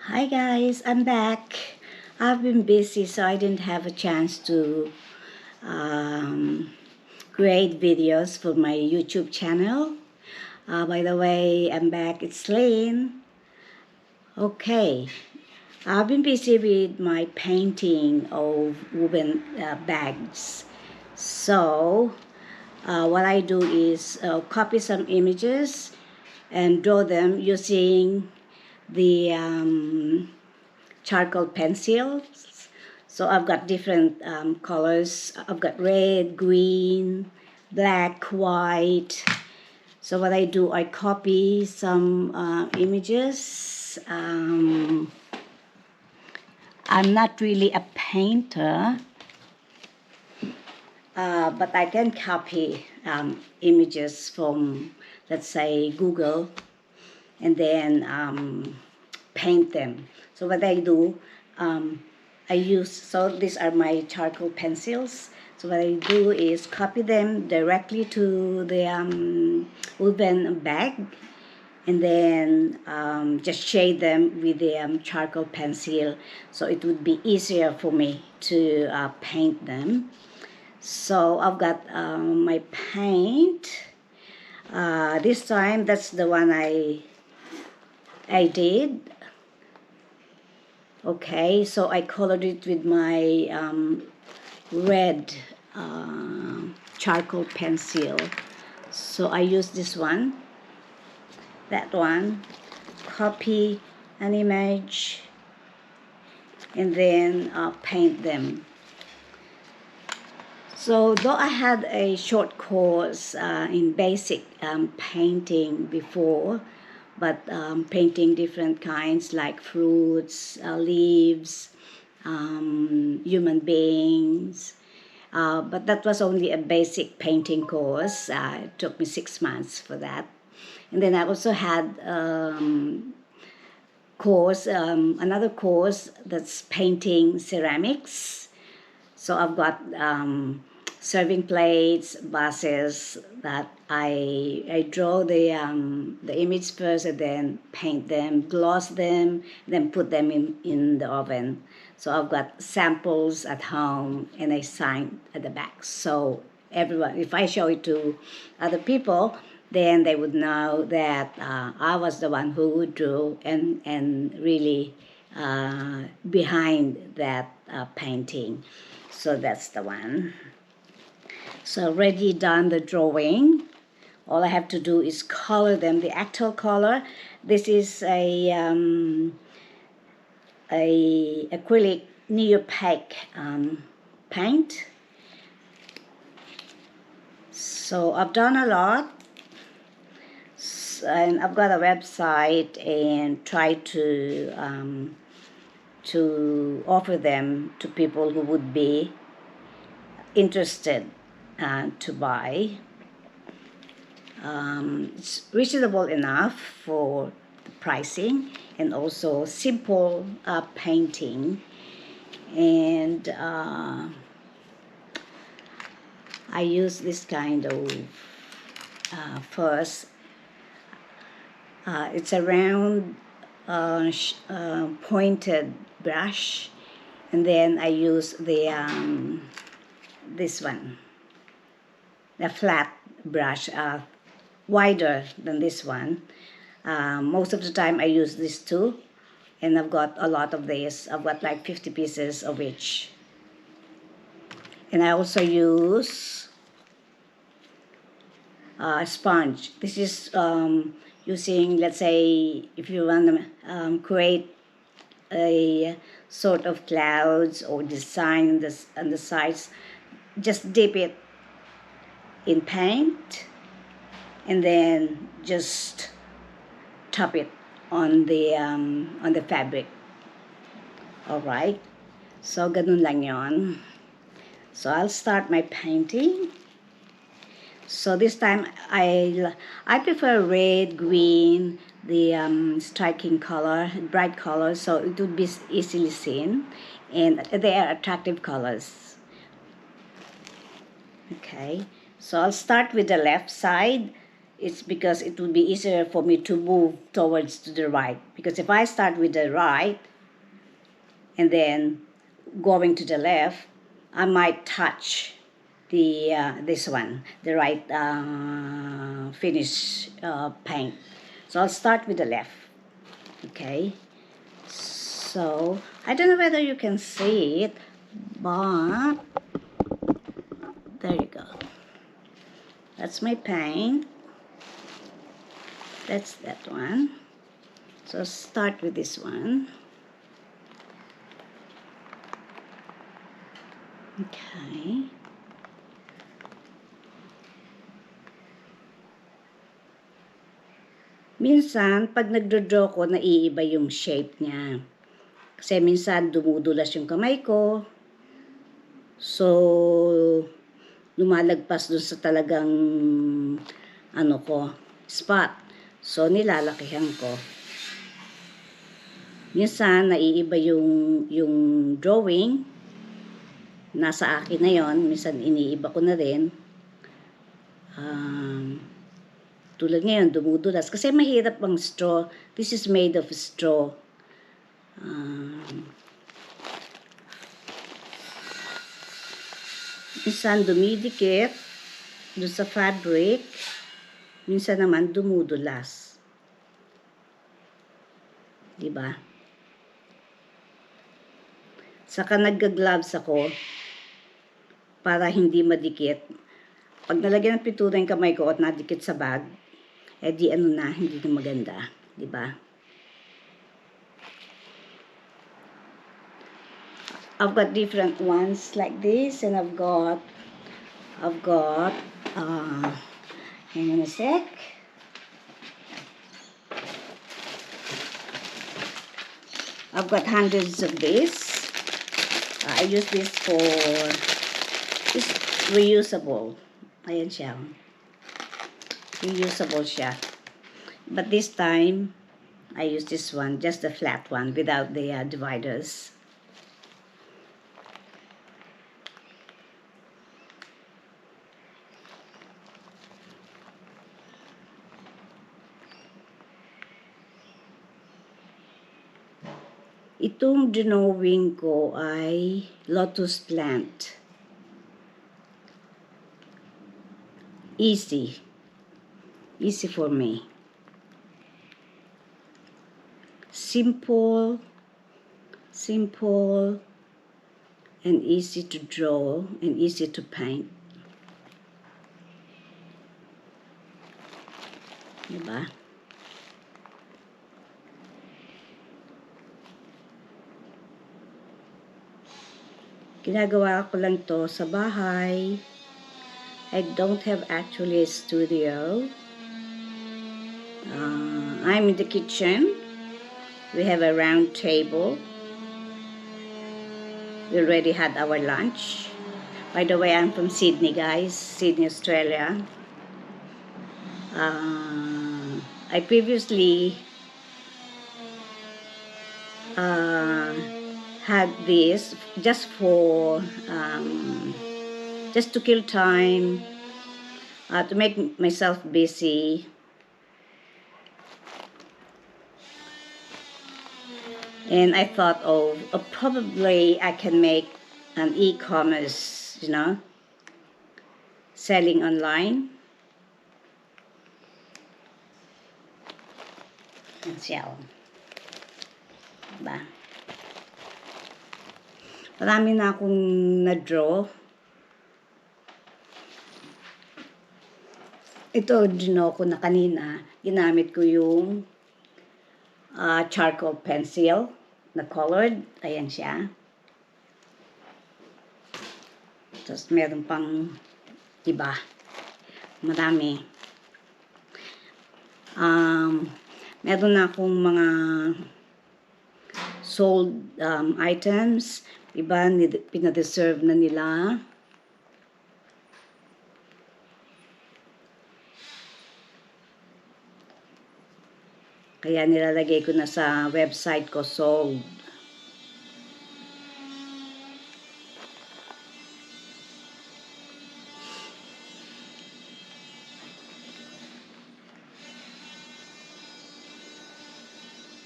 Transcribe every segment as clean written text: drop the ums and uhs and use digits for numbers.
Hi guys, I'm back. I've been busy, so I didn't have a chance to um, create videos for my YouTube channel. By the way, I'm back. It's Lane. Okay, I've been busy with my painting of woven bags. So, what I do is copy some images and draw them using the charcoal pencils. So I've got different colors. I've got red, green, black, white. So what I do, I copy some images. I'm not really a painter, but I can copy images from, let's say, Google, and then paint them. So what I do, so these are my charcoal pencils. So what I do is copy them directly to the woven bag, and then just shade them with the charcoal pencil, so it would be easier for me to paint them. So I've got my paint. This time, that's the one I did. Okay, so I colored it with my red charcoal pencil. So I use this one, that one, copy an image, and then paint them. So though I had a short course in basic painting before, but painting different kinds like fruits, leaves, human beings. But that was only a basic painting course. It took me 6 months for that. And then I also had another course that's painting ceramics. So I've got serving plates, vases that I draw the image first, and then paint them, gloss them, then put them in the oven. So I've got samples at home, and I sign at the back. So everyone, if I show it to other people, then they would know that I was the one who drew and really behind that painting. So that's the one. So already done the drawing. All I have to do is color them, the actual color. This is a acrylic neopaque paint. So I've done a lot, and I've got a website and try to offer them to people who would be interested to buy. It's reasonable enough for the pricing, and also simple painting. And I use this kind of first. It's a round pointed brush, and then I use the this one, the flat brush, wider than this one. Most of the time I use this too, and I've got a lot of this. I've got like 50 pieces of each. And I also use a sponge. This is using, let's say, if you want to create a sort of clouds or design on the sides, just dip it in paint, and then just top it on the fabric. All right, so ganun lang yon. So I'll start my painting. So this time I prefer red, green, the striking color, bright color, so it would be easily seen, and they are attractive colors. Okay, so I'll start with the left side, it's because it would be easier for me to move towards to the right. Because if I start with the right and then going to the left, I might touch the this one, the right finish paint. So I'll start with the left. Okay. So I don't know whether you can see it, but there you go. That's my paint. That's that one. So start with this one. Okay. Minsan, pag nagdo-draw ko, naiiba yung shape niya. Kasi minsan, dumudulas yung kamay ko. So, lumalagpas dun sa talagang, spot. So, nilalakihan ko. Minsan, naiiba yung drawing. Nasa akin na yon. Minsan, iniiba ko na rin. Tulad ngayon, dumudulas. Kasi mahirap ang straw. This is made of straw. Minsan dumidikit doon sa fabric. Minsan naman dumudulas. Diba? Saka nagga-gloves ako para hindi madikit. Pag nalagyan ng pintura yung kamay ko at nadikit sa bag, di hindi na maganda. Diba? I've got different ones like this, and I've got, hang on a sec. I've got hundreds of this. I use this for, it's reusable. Ayan siya. Reusable siya. But this time, I use this one, just the flat one, without the dividers. Itong drawing ko ay lotus plant. Easy. Easy for me. Simple, and easy to draw, and easy to paint. Diba? Ginagawa ko lang to sa bahay. I don't have actually a studio. I'm in the kitchen. We have a round table. We already had our lunch. By the way, I'm from Sydney, guys. Sydney, Australia. I previously had this just for just to kill time, to make myself busy. And I thought, probably I can make an e-commerce, selling online. Yan siya. Diba? Marami na akong na-draw. Ito, draw ko na kanina. Ginamit ko yung charcoal pencil na colored. Ayan siya. Tapos meron pang iba. Marami. Meron na akong mga sold items. Iba, pinadeserve na nila. Kaya nilalagay ko na sa website ko, sold.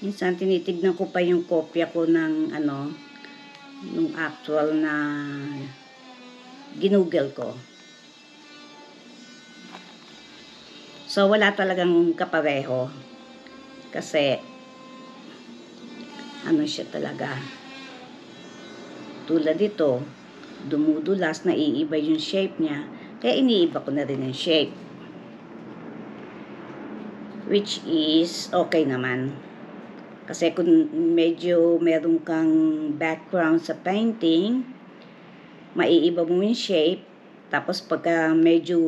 Minsan tinitignan ko pa yung kopya ko ng nung actual na ginugel ko. So, wala talagang kapareho. Kasi, siya talaga. Tulad dito, dumudulas, naiiba yung shape niya. Kaya iniiba ko na rin yung shape. Which is okay naman. Kasi kung medyo meron kang background sa painting, maiiba mo yung shape. Tapos pagka medyo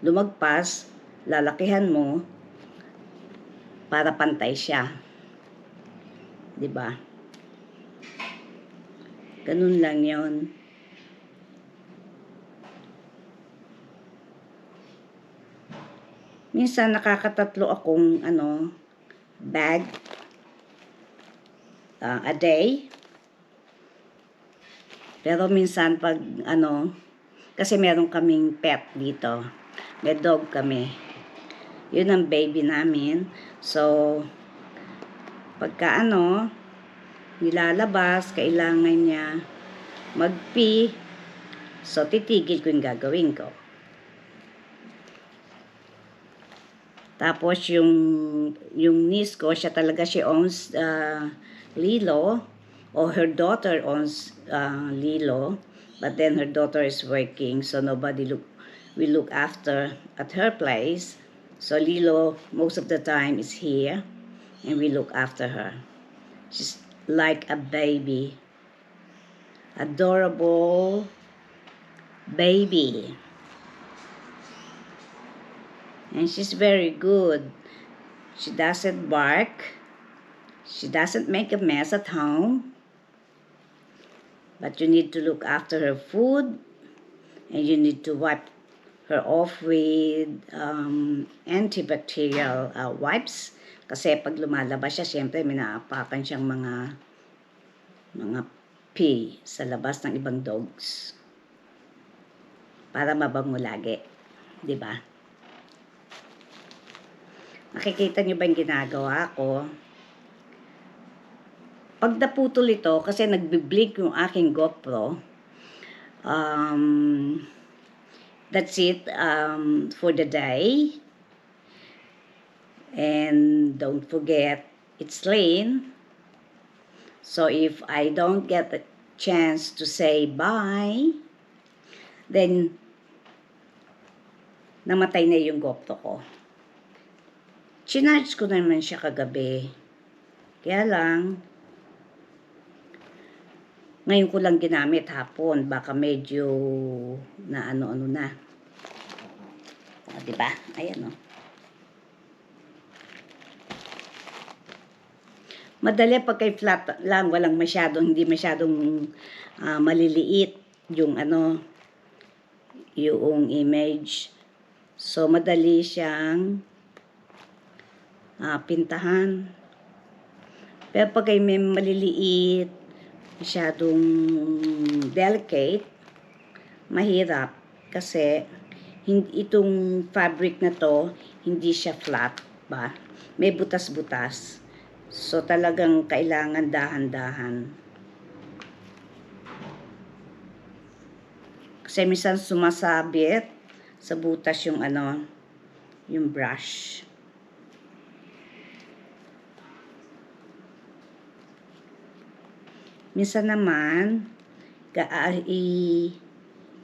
lumagpas, lalakihan mo para pantay siya. 'Di ba? Ganun lang 'yon. Minsan nakakatatlo akong bag a day. Pero minsan pag kasi meron kaming pet dito. May dog kami. Yun ang baby namin. So, pagka nilalabas, kailangan niya mag-pee. So, titigil ko yung gagawin ko. Tapos, yung niece ko, siya owns Lilo, or her daughter owns Lilo, but then her daughter is working, so nobody will look after at her place. So Lilo, most of the time, is here, and we look after her. She's like a baby. Adorable baby. And she's very good. She doesn't bark. She doesn't make a mess at home. But you need to look after her food, and you need to wipe her off with antibacterial wipes. Kasi pag lumalabas siya, siyempre may naapakan siyang mga pee sa labas ng ibang dogs. Para mabango lagi. 'Di ba? Nakikita niyo ba yung ginagawa ko? Pag naputol ito, kasi nagbi-blink yung aking GoPro, that's it for the day. And don't forget, it's late. So if I don't get the chance to say bye, then namatay na yung GoPro ko. Chinarge ko naman siya kagabi. Kaya lang, ngayon ko lang ginamit hapon. Baka medyo na na. O, diba? Ayan o. Madali pag kay flat lang, hindi masyadong maliliit yung yung image. So, madali siyang pintahan. Pero pag ay may maliliit, masyadong delicate, mahirap kasi itong fabric na to, hindi siya flat ba? May butas-butas. So talagang kailangan dahan-dahan. Kasi minsan sumasabit sa butas yung yung brush. Minsan naman,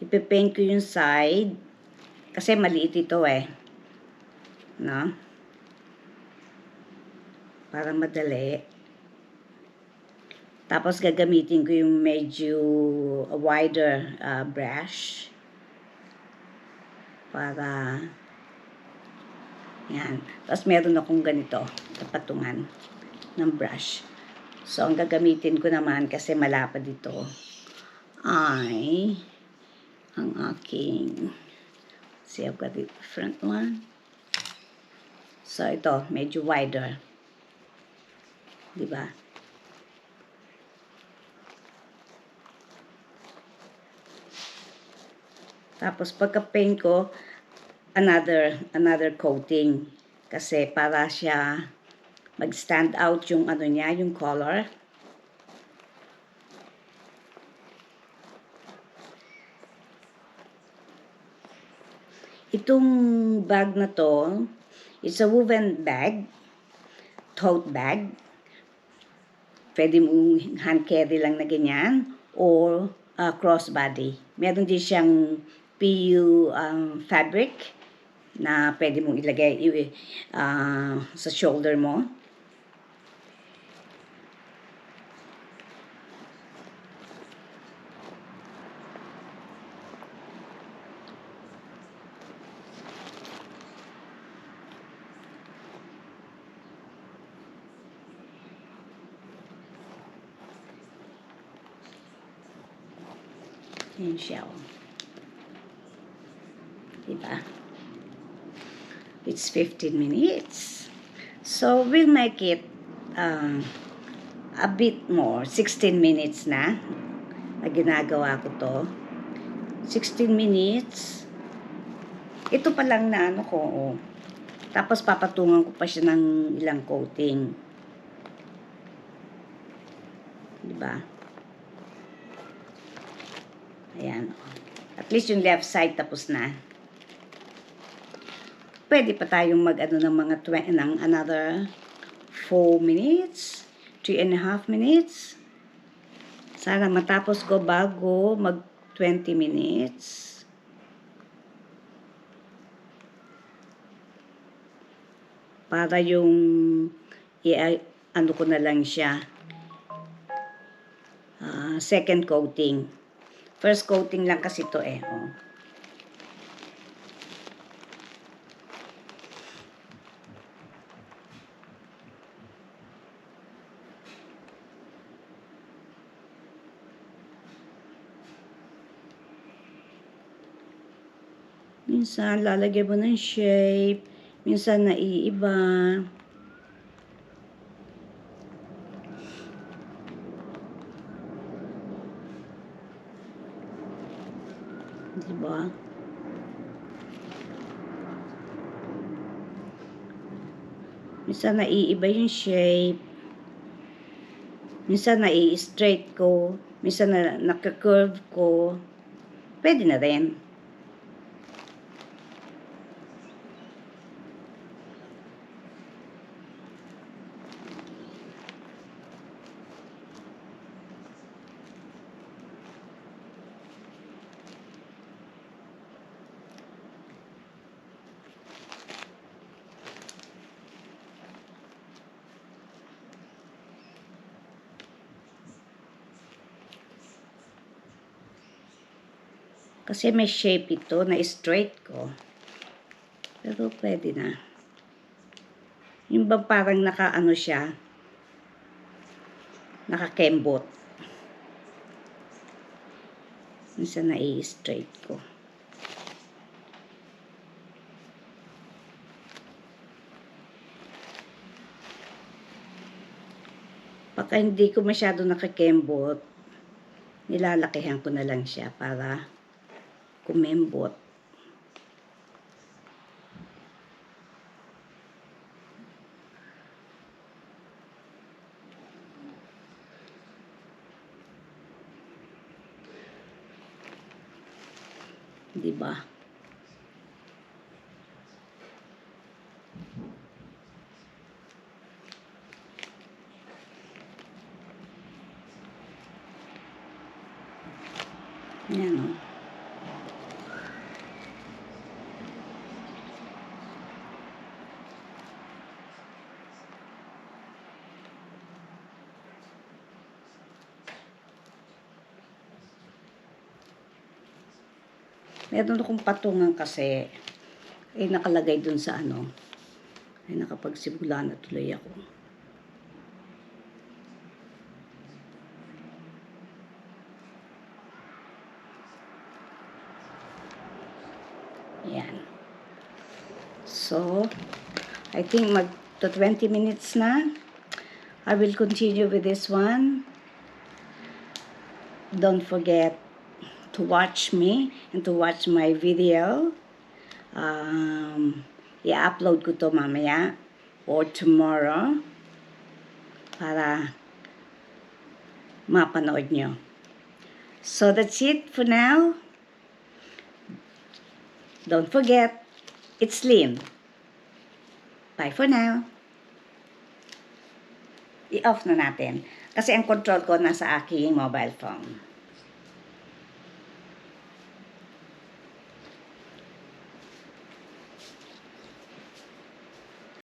ipipaint ko yung side, kasi maliit ito no? Para madali. Tapos gagamitin ko yung medyo wider brush. Para, yan. Tapos meron akong ganito, kapatungan ng brush. So, ang gagamitin ko naman kasi malapad dito ay ang aking, see, I've got the front one. So, ito, medyo wider. Diba? Tapos, pagka-paint ko, another coating. Kasi para siya mag-stand out yung ano niya, yung color. Itong bag na to, it's a woven bag, tote bag. Pwede mong hand carry lang na ganyan or crossbody. Meron din siyang PU fabric na pwede mong ilagay sa shoulder mo. Yan siya. Diba? It's 15 minutes. So, we'll make it a bit more. 16 minutes na ginagawa ko to. 16 minutes. Ito pa lang na ano ko. Oh. Tapos papatungan ko pa siya ng ilang coating. Diba? Ayan. At least yung left side tapos na. Pwede pa tayong mag-ano ng mga ng another 4 minutes, 3.5 minutes. Sana matapos ko bago mag 20 minutes. Para yung ano ko na lang siya. Second coating. First coating lang kasi to eh. Oh. Minsan lalagyan mo ng shape, minsan naiiba. Diba? Minsan naiiba yung shape. Minsan nai-straight ko. Minsan naka-curve ko. Pwede na rin. Kasi may shape ito na straight ko. Pero pwede na. Yung ba parang naka-ano siya, nakakembot. Minsan na-straight ko. Pagka hindi ko masyado nakakembot, nilalakihan ko na lang siya para kumembot. Diba? Yan o. Meron akong patungan kasi ay nakalagay dun sa ano. Ay nakapagsimula na tuloy ako. Ayan. So, I think mag to 20 minutes na. I will continue with this one. Don't forget to watch me and to watch my video. I-upload ko to mamaya or tomorrow. para mapanood nyo. So that's it for now. Don't forget, it's Lynn. Bye for now. I-off na natin. Kasi ang control ko nasa aking mobile phone.